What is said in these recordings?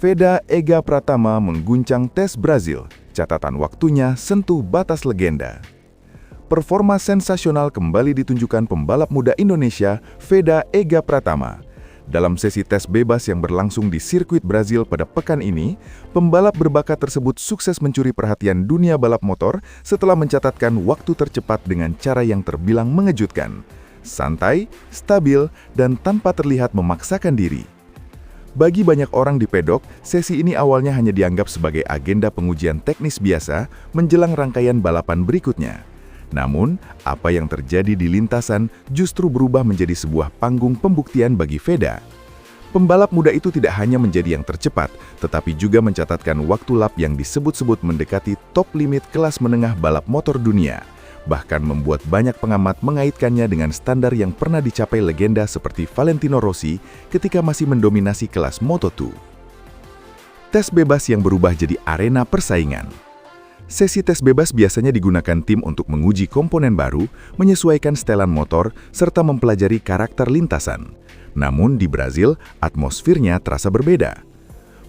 Veda Ega Pratama mengguncang tes Brazil. Catatan waktunya sentuh batas legenda. Performa sensasional kembali ditunjukkan pembalap muda Indonesia, Veda Ega Pratama. Dalam sesi tes bebas yang berlangsung di sirkuit Brazil pada pekan ini, pembalap berbakat tersebut sukses mencuri perhatian dunia balap motor setelah mencatatkan waktu tercepat dengan cara yang terbilang mengejutkan. Santai, stabil, dan tanpa terlihat memaksakan diri. Bagi banyak orang di pedok, sesi ini awalnya hanya dianggap sebagai agenda pengujian teknis biasa menjelang rangkaian balapan berikutnya. Namun, apa yang terjadi di lintasan justru berubah menjadi sebuah panggung pembuktian bagi Veda. Pembalap muda itu tidak hanya menjadi yang tercepat, tetapi juga mencatatkan waktu lap yang disebut-sebut mendekati top limit kelas menengah balap motor dunia. Bahkan membuat banyak pengamat mengaitkannya dengan standar yang pernah dicapai legenda seperti Valentino Rossi ketika masih mendominasi kelas Moto2. Tes bebas yang berubah jadi arena persaingan. Sesi tes bebas biasanya digunakan tim untuk menguji komponen baru, menyesuaikan setelan motor, serta mempelajari karakter lintasan. Namun di Brazil, atmosfernya terasa berbeda.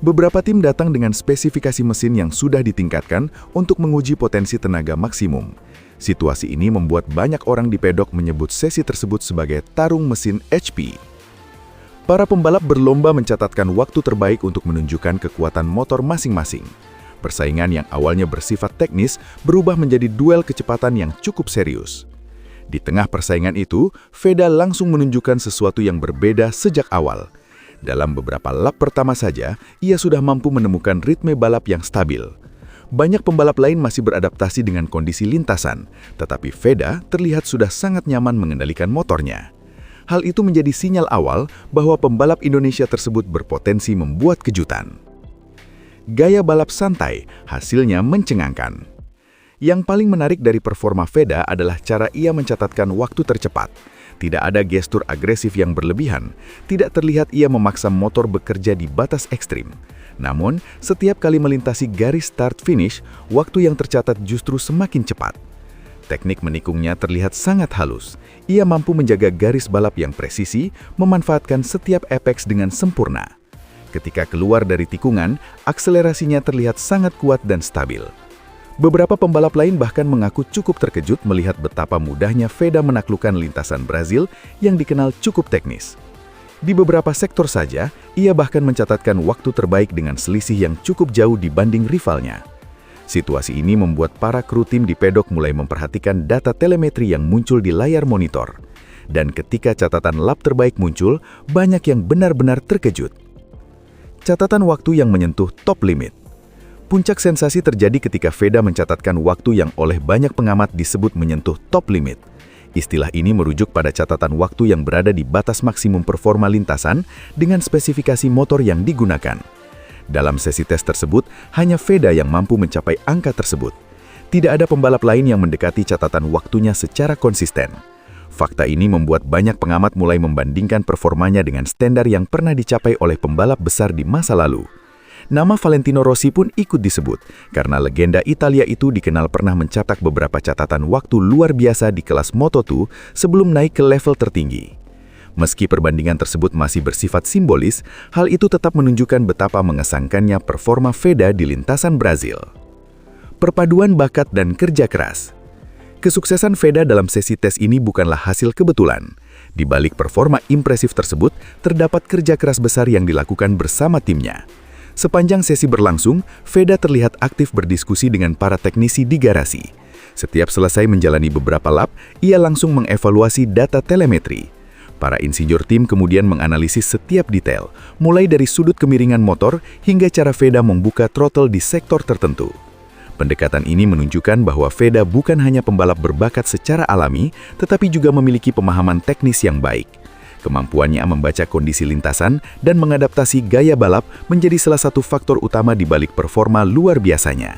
Beberapa tim datang dengan spesifikasi mesin yang sudah ditingkatkan untuk menguji potensi tenaga maksimum. Situasi ini membuat banyak orang di pedok menyebut sesi tersebut sebagai tarung mesin HP. Para pembalap berlomba mencatatkan waktu terbaik untuk menunjukkan kekuatan motor masing-masing. Persaingan yang awalnya bersifat teknis berubah menjadi duel kecepatan yang cukup serius. Di tengah persaingan itu, Veda langsung menunjukkan sesuatu yang berbeda sejak awal. Dalam beberapa lap pertama saja, ia sudah mampu menemukan ritme balap yang stabil. Banyak pembalap lain masih beradaptasi dengan kondisi lintasan, tetapi Veda terlihat sudah sangat nyaman mengendalikan motornya. Hal itu menjadi sinyal awal bahwa pembalap Indonesia tersebut berpotensi membuat kejutan. Gaya balap santai, hasilnya mencengangkan. Yang paling menarik dari performa Veda adalah cara ia mencatatkan waktu tercepat. Tidak ada gestur agresif yang berlebihan, tidak terlihat ia memaksa motor bekerja di batas ekstrim. Namun, setiap kali melintasi garis start-finish, waktu yang tercatat justru semakin cepat. Teknik menikungnya terlihat sangat halus. Ia mampu menjaga garis balap yang presisi, memanfaatkan setiap apex dengan sempurna. Ketika keluar dari tikungan, akselerasinya terlihat sangat kuat dan stabil. Beberapa pembalap lain bahkan mengaku cukup terkejut melihat betapa mudahnya Veda menaklukkan lintasan Brazil yang dikenal cukup teknis. Di beberapa sektor saja, ia bahkan mencatatkan waktu terbaik dengan selisih yang cukup jauh dibanding rivalnya. Situasi ini membuat para kru tim di pedok mulai memperhatikan data telemetri yang muncul di layar monitor. Dan ketika catatan lap terbaik muncul, banyak yang benar-benar terkejut. Catatan waktu yang menyentuh top limit. Puncak sensasi terjadi ketika Veda mencatatkan waktu yang oleh banyak pengamat disebut menyentuh top limit. Istilah ini merujuk pada catatan waktu yang berada di batas maksimum performa lintasan dengan spesifikasi motor yang digunakan. Dalam sesi tes tersebut, hanya Veda yang mampu mencapai angka tersebut. Tidak ada pembalap lain yang mendekati catatan waktunya secara konsisten. Fakta ini membuat banyak pengamat mulai membandingkan performanya dengan standar yang pernah dicapai oleh pembalap besar di masa lalu. Nama Valentino Rossi pun ikut disebut, karena legenda Italia itu dikenal pernah mencetak beberapa catatan waktu luar biasa di kelas Moto2 sebelum naik ke level tertinggi. Meski perbandingan tersebut masih bersifat simbolis, hal itu tetap menunjukkan betapa mengesankannya performa Veda di lintasan Brazil. Perpaduan bakat dan kerja keras. Kesuksesan Veda dalam sesi tes ini bukanlah hasil kebetulan. Di balik performa impresif tersebut, terdapat kerja keras besar yang dilakukan bersama timnya. Sepanjang sesi berlangsung, Veda terlihat aktif berdiskusi dengan para teknisi di garasi. Setiap selesai menjalani beberapa lap, ia langsung mengevaluasi data telemetri. Para insinyur tim kemudian menganalisis setiap detail, mulai dari sudut kemiringan motor hingga cara Veda membuka throttle di sektor tertentu. Pendekatan ini menunjukkan bahwa Veda bukan hanya pembalap berbakat secara alami, tetapi juga memiliki pemahaman teknis yang baik. Kemampuannya membaca kondisi lintasan dan mengadaptasi gaya balap menjadi salah satu faktor utama di balik performa luar biasanya.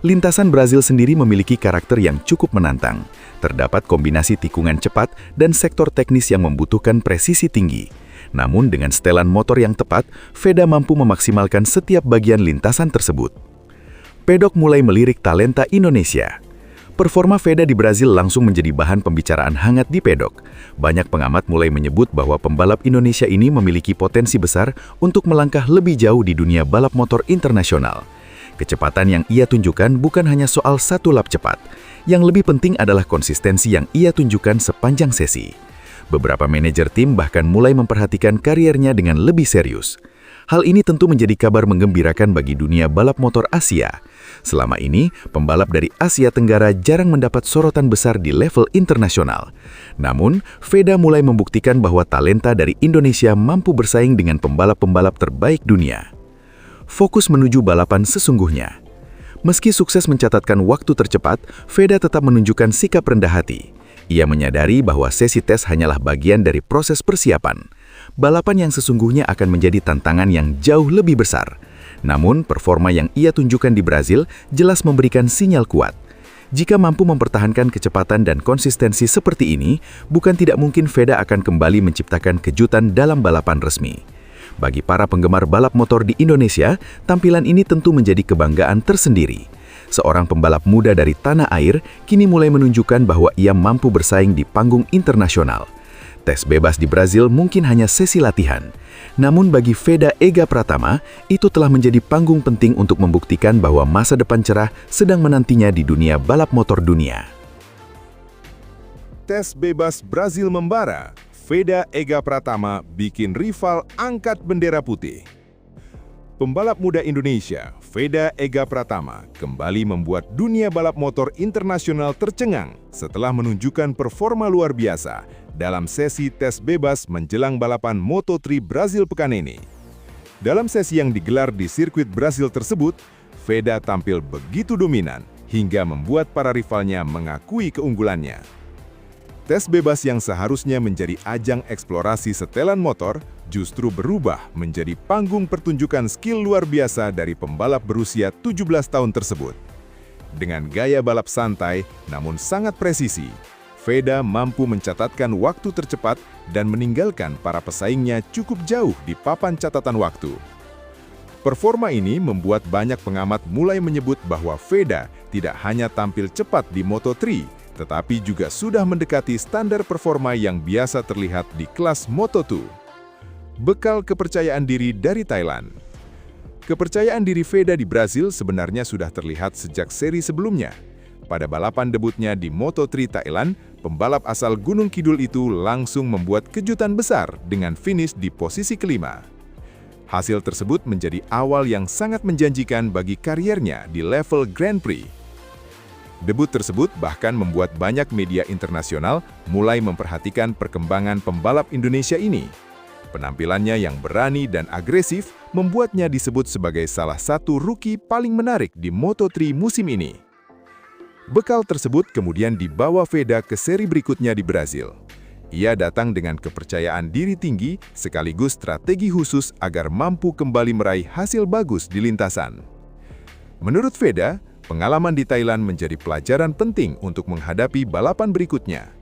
Lintasan Brazil sendiri memiliki karakter yang cukup menantang. Terdapat kombinasi tikungan cepat dan sektor teknis yang membutuhkan presisi tinggi. Namun dengan setelan motor yang tepat, Veda mampu memaksimalkan setiap bagian lintasan tersebut. Pedok mulai melirik talenta Indonesia. Performa Veda di Brazil langsung menjadi bahan pembicaraan hangat di pedok. Banyak pengamat mulai menyebut bahwa pembalap Indonesia ini memiliki potensi besar untuk melangkah lebih jauh di dunia balap motor internasional. Kecepatan yang ia tunjukkan bukan hanya soal satu lap cepat. Yang lebih penting adalah konsistensi yang ia tunjukkan sepanjang sesi. Beberapa manajer tim bahkan mulai memperhatikan kariernya dengan lebih serius. Hal ini tentu menjadi kabar menggembirakan bagi dunia balap motor Asia. Selama ini, pembalap dari Asia Tenggara jarang mendapat sorotan besar di level internasional. Namun, Veda mulai membuktikan bahwa talenta dari Indonesia mampu bersaing dengan pembalap-pembalap terbaik dunia. Fokus menuju balapan sesungguhnya. Meski sukses mencatatkan waktu tercepat, Veda tetap menunjukkan sikap rendah hati. Ia menyadari bahwa sesi tes hanyalah bagian dari proses persiapan. Balapan yang sesungguhnya akan menjadi tantangan yang jauh lebih besar. Namun, performa yang ia tunjukkan di Brazil jelas memberikan sinyal kuat. Jika mampu mempertahankan kecepatan dan konsistensi seperti ini, bukan tidak mungkin Veda akan kembali menciptakan kejutan dalam balapan resmi. Bagi para penggemar balap motor di Indonesia, tampilan ini tentu menjadi kebanggaan tersendiri. Seorang pembalap muda dari tanah air kini mulai menunjukkan bahwa ia mampu bersaing di panggung internasional. Tes bebas di Brazil mungkin hanya sesi latihan. Namun bagi Veda Ega Pratama, itu telah menjadi panggung penting untuk membuktikan bahwa masa depan cerah sedang menantinya di dunia balap motor dunia. Tes bebas Brazil membara, Veda Ega Pratama bikin rival angkat bendera putih. Pembalap muda Indonesia, Veda Ega Pratama, kembali membuat dunia balap motor internasional tercengang setelah menunjukkan performa luar biasa dalam sesi tes bebas menjelang balapan Moto3 Brazil pekan ini. Dalam sesi yang digelar di sirkuit Brazil tersebut, Veda tampil begitu dominan hingga membuat para rivalnya mengakui keunggulannya. Tes bebas yang seharusnya menjadi ajang eksplorasi setelan motor justru berubah menjadi panggung pertunjukan skill luar biasa dari pembalap berusia 17 tahun tersebut. Dengan gaya balap santai namun sangat presisi, Veda mampu mencatatkan waktu tercepat dan meninggalkan para pesaingnya cukup jauh di papan catatan waktu. Performa ini membuat banyak pengamat mulai menyebut bahwa Veda tidak hanya tampil cepat di Moto3, tetapi juga sudah mendekati standar performa yang biasa terlihat di kelas Moto2. Bekal kepercayaan diri dari Thailand. Kepercayaan diri Veda di Brazil sebenarnya sudah terlihat sejak seri sebelumnya. Pada balapan debutnya di Moto3 Thailand, pembalap asal Gunung Kidul itu langsung membuat kejutan besar dengan finish di posisi kelima. Hasil tersebut menjadi awal yang sangat menjanjikan bagi kariernya di level Grand Prix. Debut tersebut bahkan membuat banyak media internasional mulai memperhatikan perkembangan pembalap Indonesia ini. Penampilannya yang berani dan agresif membuatnya disebut sebagai salah satu rookie paling menarik di Moto3 musim ini. Bekal tersebut kemudian dibawa Veda ke seri berikutnya di Brazil. Ia datang dengan kepercayaan diri tinggi sekaligus strategi khusus agar mampu kembali meraih hasil bagus di lintasan. Menurut Veda, pengalaman di Thailand menjadi pelajaran penting untuk menghadapi balapan berikutnya.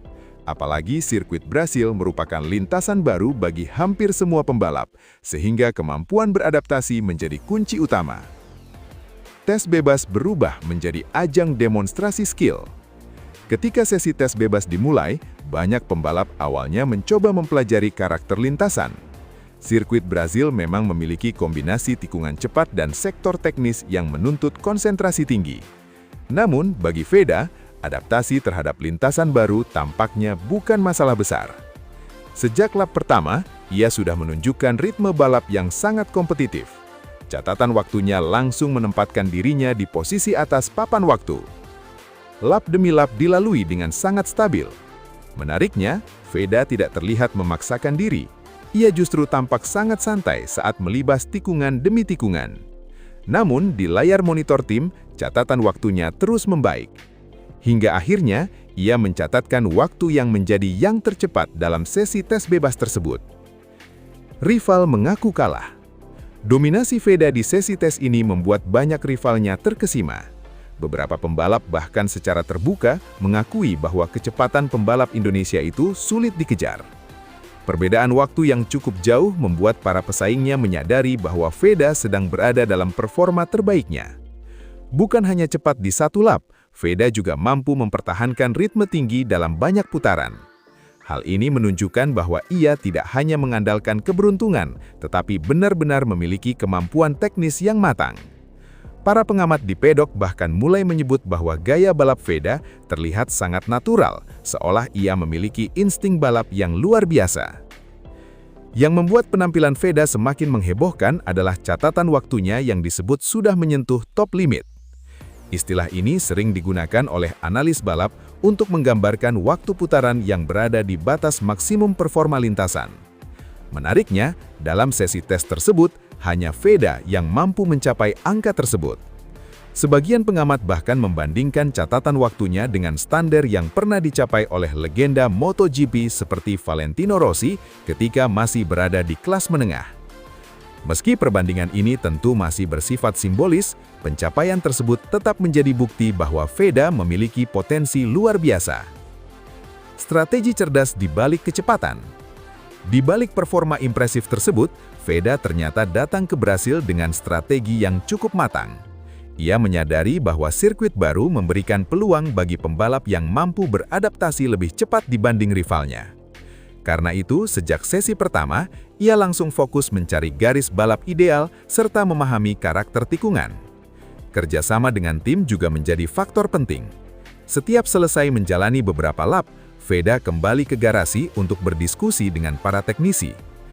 Apalagi sirkuit Brasil merupakan lintasan baru bagi hampir semua pembalap, sehingga kemampuan beradaptasi menjadi kunci utama. Tes bebas berubah menjadi ajang demonstrasi skill. Ketika sesi tes bebas dimulai, banyak pembalap awalnya mencoba mempelajari karakter lintasan. Sirkuit Brazil memang memiliki kombinasi tikungan cepat dan sektor teknis yang menuntut konsentrasi tinggi. Namun, bagi Veda, adaptasi terhadap lintasan baru tampaknya bukan masalah besar. Sejak lap pertama, ia sudah menunjukkan ritme balap yang sangat kompetitif. Catatan waktunya langsung menempatkan dirinya di posisi atas papan waktu. Lap demi lap dilalui dengan sangat stabil. Menariknya, Veda tidak terlihat memaksakan diri. Ia justru tampak sangat santai saat melibas tikungan demi tikungan. Namun, di layar monitor tim, catatan waktunya terus membaik. Hingga akhirnya, ia mencatatkan waktu yang menjadi yang tercepat dalam sesi tes bebas tersebut. Rival mengaku kalah. Dominasi Veda di sesi tes ini membuat banyak rivalnya terkesima. Beberapa pembalap bahkan secara terbuka mengakui bahwa kecepatan pembalap Indonesia itu sulit dikejar. Perbedaan waktu yang cukup jauh membuat para pesaingnya menyadari bahwa Veda sedang berada dalam performa terbaiknya. Bukan hanya cepat di satu lap, Veda juga mampu mempertahankan ritme tinggi dalam banyak putaran. Hal ini menunjukkan bahwa ia tidak hanya mengandalkan keberuntungan, tetapi benar-benar memiliki kemampuan teknis yang matang. Para pengamat di pedok bahkan mulai menyebut bahwa gaya balap Veda terlihat sangat natural, seolah ia memiliki insting balap yang luar biasa. Yang membuat penampilan Veda semakin menghebohkan adalah catatan waktunya yang disebut sudah menyentuh top limit. Istilah ini sering digunakan oleh analis balap untuk menggambarkan waktu putaran yang berada di batas maksimum performa lintasan. Menariknya, dalam sesi tes tersebut, hanya Veda yang mampu mencapai angka tersebut. Sebagian pengamat bahkan membandingkan catatan waktunya dengan standar yang pernah dicapai oleh legenda MotoGP seperti Valentino Rossi ketika masih berada di kelas menengah. Meski perbandingan ini tentu masih bersifat simbolis, pencapaian tersebut tetap menjadi bukti bahwa Veda memiliki potensi luar biasa. Strategi cerdas di balik kecepatan. Di balik performa impresif tersebut, Veda ternyata datang ke Brasil dengan strategi yang cukup matang. Ia menyadari bahwa sirkuit baru memberikan peluang bagi pembalap yang mampu beradaptasi lebih cepat dibanding rivalnya. Karena itu, sejak sesi pertama, ia langsung fokus mencari garis balap ideal serta memahami karakter tikungan. Kerjasama dengan tim juga menjadi faktor penting. Setiap selesai menjalani beberapa lap, Veda kembali ke garasi untuk berdiskusi dengan para teknisi.